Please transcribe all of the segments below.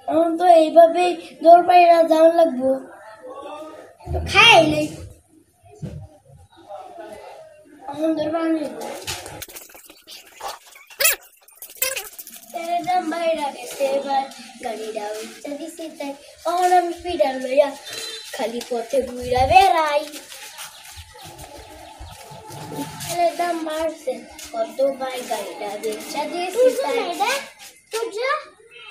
এখন তো এইভাবে দৌড় পাই না যাওয়া লাগবো তো খাই নাই এখন দৌড় পাই একদম বাইরে গেছে এবার গাড়িটা উঠতে দিছি তাই এখন আমি ফিডার লইয়া খালি পথে ঘুরা বেড়াই দাম বাড়ছে কত ভাই গাড়িটা বেচা দিয়েছি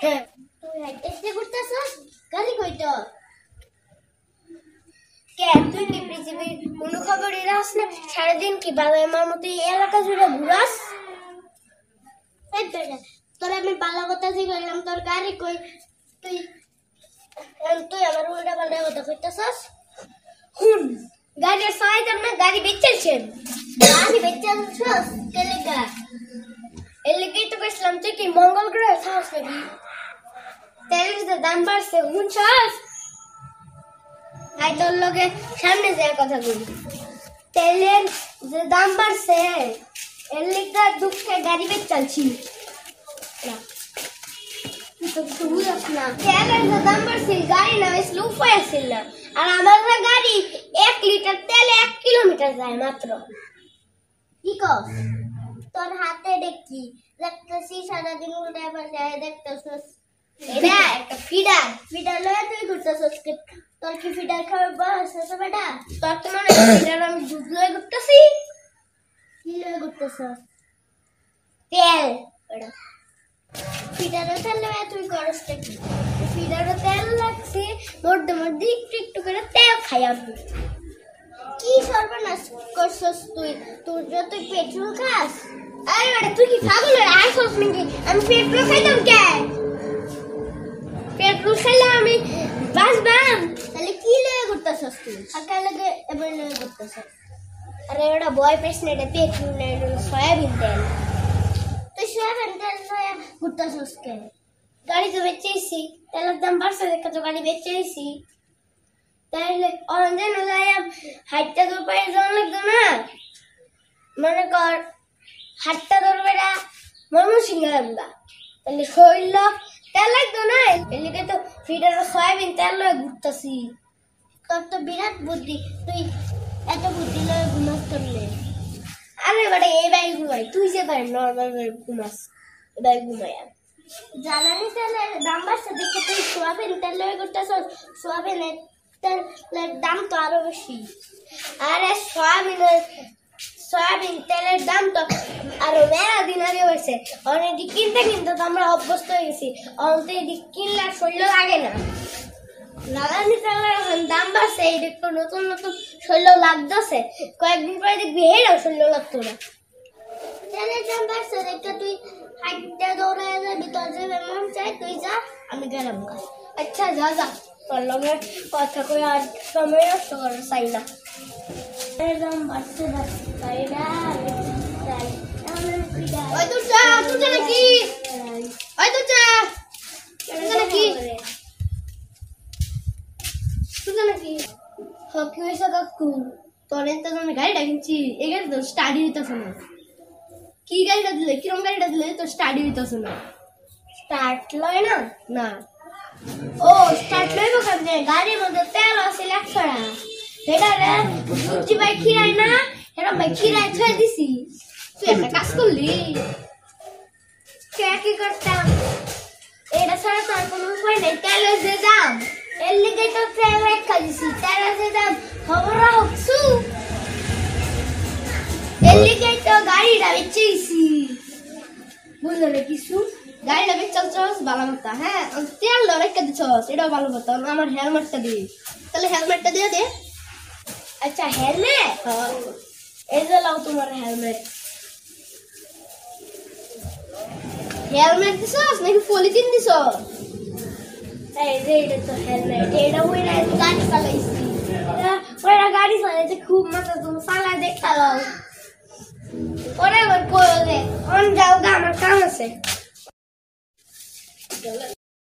হ্যাঁ তুই হাইটে করতেছস গাড়ি কইতো কে তুই কি পৃথিবীর কোনো খবরই রাস না সারাদিন কি বাজার মার মতো এই এলাকা জুড়ে ঘুরাস তোর আমি পাল্লা কথা শিখাইলাম তোর গাড়ি কই তুই তুই আমার উল্টা পাল্টা কথা কইতেছস হুন গাড়ির সাইড না গাড়ি বেচেছেন গাড়ি বেচেছস কেলেগা এলেগেই তো কইছিলাম তুই কি মঙ্গল গ্রহে থাকস নাকি তেলের যে দাম বাড়ছে হুনছস আই তোর লগে সামনে যে কথা বলি তেলের যে দাম বাড়ছে এলেগা দুঃখে গাড়ি বেচলছি না তো বুঝছ না তেলের যে দাম বাড়ছে গাড়ি না স্লো হয়েছিল না আর আমার গাড়ি 1 লিটার তেলে 1 কিলোমিটার যায় মাত্র কি কস তোর হাতে দেখি দেখতেছি সারাদিন উল্টা পাল্টা দেখতেছস এটা একটা ফিডার লয়ে তুই ঘুরতেছস তোর কি ফিডার খাবে বস আছে বেটা তোর তো মনে ফিডার আমি দুধ লয়ে ঘুরতেছি কি লয়ে ঘুরতেছস তেল বেটা ফিডারে তেল লয়ে তুই করস কি ফিডারে তেল লাগছে মধ্যে একটু করে তেল খাইয়াবি কি সর্বনাশ করছস তুই তুই পেট্রোল খাস আরে বেটা তুই কি পাগল হয়ে আইছস নাকি আমি পেট্রোল খাইতাম কে পেট্রোল খাইলে আমি বাঁচবাম তাহলে কি লয়ে ঘুরতেছস তুই সকাল লাগে এবার লয়ে ঘুরতেছস আরে বেটা বয় পেছনে এটা পেট্রোল নাই সয়াবিন তেল তুই সয়াবিন তেল লয়ে ঘুরতেছস কে গাড়ি তো বেচেছি তেলের দাম বাড়ছে দেখা তো গাড়ি বেচেছি তাহলে অনলাইন যাইয়া হাইটটা দূর পাই যাওয়া লাগতো না মনে কর হাটটা ধরবে না ময়মনসিংহ লাগবা তাহলে শরীর তেল লাগতো না এদিকে তো ফিডার সয়াবিন তেল লয়ে ঘুরতেছি তোর তো বিরাট বুদ্ধি তুই এত বুদ্ধি লয়ে ঘুমাস করলে আরে বেটা এই বাই ঘুমাই তুই যে ভাই নর্মাল ঘুমাস এবার ঘুমাই জ্বালানি তেলের দাম বাড়ছে দেখে তুই সোয়াবিন তেল লয়ে ঘুরতেছ সোয়াবিনের তেলের দাম তো আরো বেশি আরে সয়াবিন তেলের দাম তো আরো মেলা দিন আগে হয়েছে অনেক কিনতে তো আমরা অভ্যস্ত হয়ে গেছি অনেক কিনলে শরীর লাগে না জ্বালানি তেলের দাম বাড়ছে এই দেখতো নতুন শরীর লাগতেছে কয়েকদিন পরে দেখবি হেরাও শরীর লাগতো না তেলের দাম বাড়ছে দেখতে তুই হাইটটা দৌড়ায় যাবি তোর যে মন চাই তুই যা আমি গেলাম আচ্ছা যা যা তোর লগে কথা কই আর সময় নষ্ট করা চাই না একদম বাড়ছে তাই না ওই তো যা নাকি ওই তো যা নাকি নাকি হকি হয়েছে কাকু তোর তো আমি গাড়িটা কিনছি এই গাড়ি তো স্টাডি হইতেছে না কি গাড়িটা দিলে কিরম গাড়িটা দিলে তো স্টাডি হইতেছে না স্টার্ট লয় না না ও স্টার্ট লইব কেমনে গাড়ির মধ্যে তেল আছে 100 টাকা সেটা রে বুঝছি ভাই খিরাই না এরকম ভাই খিরাই ছয় দিছি তুই একটা কাজ করলি কি করতাম এটা ছাড়া তো আর কোনো উপায় নেই তেলের যে দাম এর লিগে তো তেল রেখা দিছি তেলের যে দাম খবর রাখছু এর লিগে তো গাড়িটা বেচেছি বুঝলে কিছু গাড়িটা বেচছস ভালো কথা হ্যাঁ তেল রেখা দিছস এটাও ভালো কথা আমার হেলমেটটা দিই তাহলে হেলমেটটা দিয়ে দে আচ্ছা হেলমেট এই যে লাও তোমার হেলমেট দিছস নাকি পলিথিন দিছস এই যে এটা তো হেলমেট এটা ওইরা গাড়ি চালাইছি ওইরা গাড়ি চালাইতে খুব মজা তুমি চালাই দেখালো ওরে ওর কোলে অন যাও আমার কাম আছে